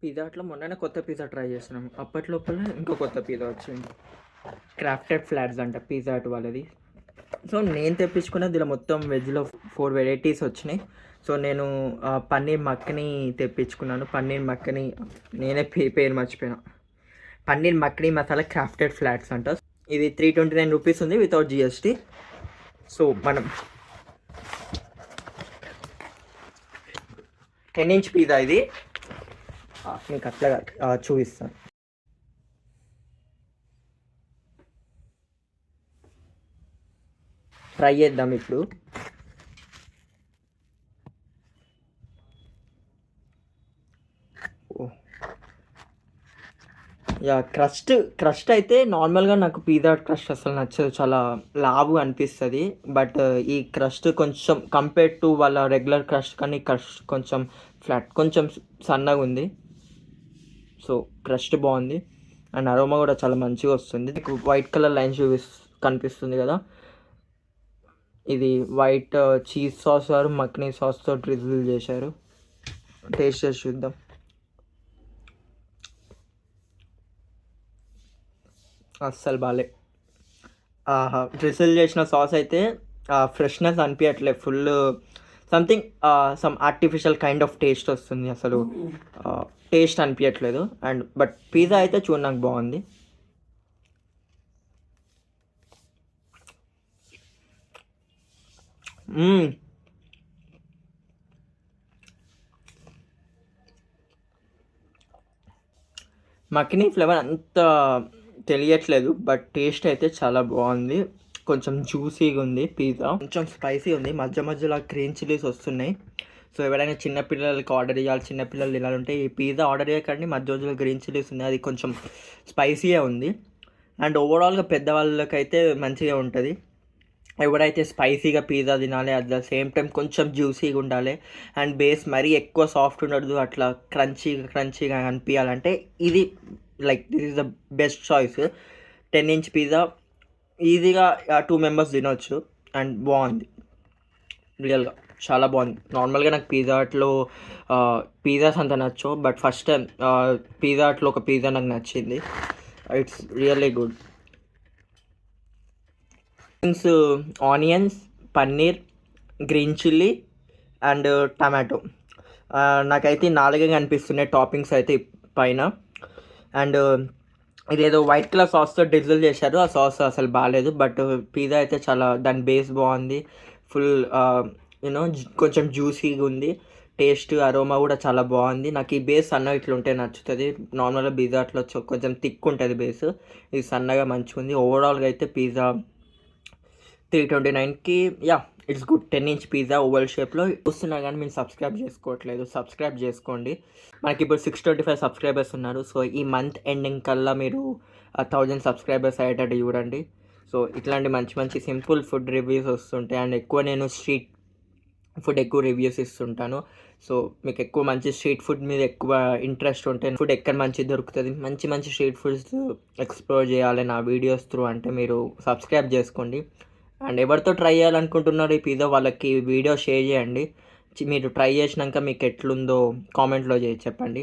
Pizza హట్‌లో మొన్ననే కొత్త pizza try చేసినాం. అప్పట్లోపల ఇంకో కొత్త పిజ్జా వచ్చింది. క్రాఫ్టెడ్ ఫ్లాట్స్ అంట పిజ్జా హట్ వాళ్ళది. సో నేను తెప్పించుకున్నది ఇలా మొత్తం వెజ్‌లో 4 వెరైటీస్ వచ్చినాయి. సో నేను పన్నీర్ మక్కని తెప్పించుకున్నాను. పన్నీర్ మక్కని నేనే పేరు మర్చిపోయినా. పన్నీర్ మక్కని మసాలా క్రాఫ్టెడ్ ఫ్లాట్స్ అంట. ఇది 329 రూపీస్ ఉంది వితౌట్ జీఎస్టీ. సో మనం 10 ఇంచ్ పిజ్జా ఇది. మీకు అట్లా చూపిస్తాను. ట్రై చేద్దాం ఇప్పుడు. యా క్రస్ట్ అయితే నార్మల్గా నాకు పిజ్జా క్రస్ట్ అసలు నచ్చదు, చాలా లావు అనిపిస్తుంది. బట్ ఈ క్రస్ట్ కొంచెం కంపేర్ టు వాళ్ళ రెగ్యులర్ క్రస్ట్ కానీ క్రస్ట్ కొంచెం ఫ్లాట్, కొంచెం సన్నగా ఉంది. సో క్రస్ట్ బాగుంది అండ్ అరోమా కూడా చాలా మంచిగా వస్తుంది. మీకు వైట్ కలర్ లైన్ కనిపిస్తుంది కదా, ఇది వైట్ చీజ్ సాస్ వారు మక్నీ సాస్తో డ్రిజిల్ చేశారు. టేస్ట్ చేసి చూద్దాం. అస్సలు బాలే. డ్రిజిల్ చేసిన సాస్ అయితే ఫ్రెష్నెస్ అనిపించట్లేదు, full something some artificial kind of taste వస్తుంది, అసలు టేస్ట్ అనిపించట్లేదు. అండ్ బట్ పిజ్జా అయితే చూడడానికి బాగుంది. మక్కినీ ఫ్లేవర్ అంత తెలియట్లేదు, బట్ టేస్ట్ అయితే చాలా బాగుంది. కొంచెం జ్యూసీగా ఉంది పిజ్జా, కొంచెం స్పైసీ ఉంది, మధ్య మధ్యలో గ్రీన్ చిల్లీస్ వస్తున్నాయి. సో ఎవరైనా చిన్నపిల్లలకి ఆర్డర్ చేయాలి, చిన్నపిల్లలు తినాలంటే ఈ పిజ్జా ఆర్డర్ చేయకండి. మధ్య మధ్యలో గ్రీన్ చిల్లీస్ ఉన్నాయి, అది కొంచెం స్పైసీగా ఉంది. అండ్ ఓవరాల్గా పెద్దవాళ్ళకైతే మంచిగా ఉంటుంది. ఎవరైతే స్పైసీగా పిజ్జా తినాలి, అట్ ద సేమ్ టైం కొంచెం జ్యూసీగా ఉండాలి అండ్ బేస్ మరీ ఎక్కువ సాఫ్ట్ ఉండదు, అట్లా క్రంచీగా అనిపించాలంటే ఇది like this is the best choice. 10 inch pizza ఈజీగా 2 మెంబర్స్ తినవచ్చు అండ్ బాగుంది, రియల్గా చాలా బాగుంది. నార్మల్గా నాకు పిజ్జా హట్లో పిజ్జాస్ అంత నచ్చవు, బట్ ఫస్ట్ టైం పిజ్జా హట్లో ఒక పిజ్జా నాకు నచ్చింది. It's really good. Onions, paneer, green chilli and tomato. నాకైతే 4 కనిపిస్తున్నాయి టాపింగ్స్ అయితే పైన. అండ్ ఇదేదో వైట్ కలర్ సాస్తో డిజిల్ చేశారు, ఆ సాస్ అసలు బాగాలేదు. బట్ పిజ్జా అయితే చాలా, దాని బేస్ బాగుంది, ఫుల్ యూనో కొంచెం జ్యూసీగా ఉంది. టేస్ట్ అరోమా కూడా చాలా బాగుంది. నాకు ఈ బేస్ సన్నగా ఇట్లా ఉంటే నచ్చుతుంది. నార్మల్గా పిజ్జా అట్లా కొంచెం థిక్ ఉంటుంది బేస్, ఇది సన్నగా మంచిగా ఉంది. ఓవరాల్గా అయితే పిజ్జా 329కి yeah it's good. 10 inch pizza oval షేప్లో చూస్తున్నా కానీ మీరు సబ్స్క్రైబ్ చేసుకోవట్లేదు, సబ్స్క్రైబ్ చేసుకోండి. మనకి ఇప్పుడు 625 సబ్స్క్రైబర్స్ ఉన్నారు. సో ఈ మంత్ ఎండింగ్ కల్లా మీరు 1000 సబ్స్క్రైబర్స్ అయ్యేటట్టు చూడండి. సో ఇట్లాంటి మంచి మంచి సింపుల్ ఫుడ్ రివ్యూస్ వస్తుంటాయి అండ్ ఎక్కువ నేను స్ట్రీట్ ఫుడ్ ఎక్కువ రివ్యూస్ ఇస్తుంటాను. సో మీకు ఎక్కువ మంచి స్ట్రీట్ ఫుడ్ మీద ఎక్కువ ఇంట్రెస్ట్ ఉంటే, ఫుడ్ ఎక్కడ మంచిగా దొరుకుతుంది, మంచి మంచి స్ట్రీట్ ఫుడ్స్ ఎక్స్ప్లోర్ చేయాలి నా వీడియోస్ త్రూ అంటే మీరు సబ్స్క్రైబ్ చేసుకోండి. అండ్ ఎవరితో ట్రై చేయాలనుకుంటున్నారు ఈ పిజ్జా వాళ్ళకి వీడియో షేర్ చేయండి. మీరు ట్రై చేసినాక మీకు ఎట్లుందో కామెంట్లో చెప్పండి.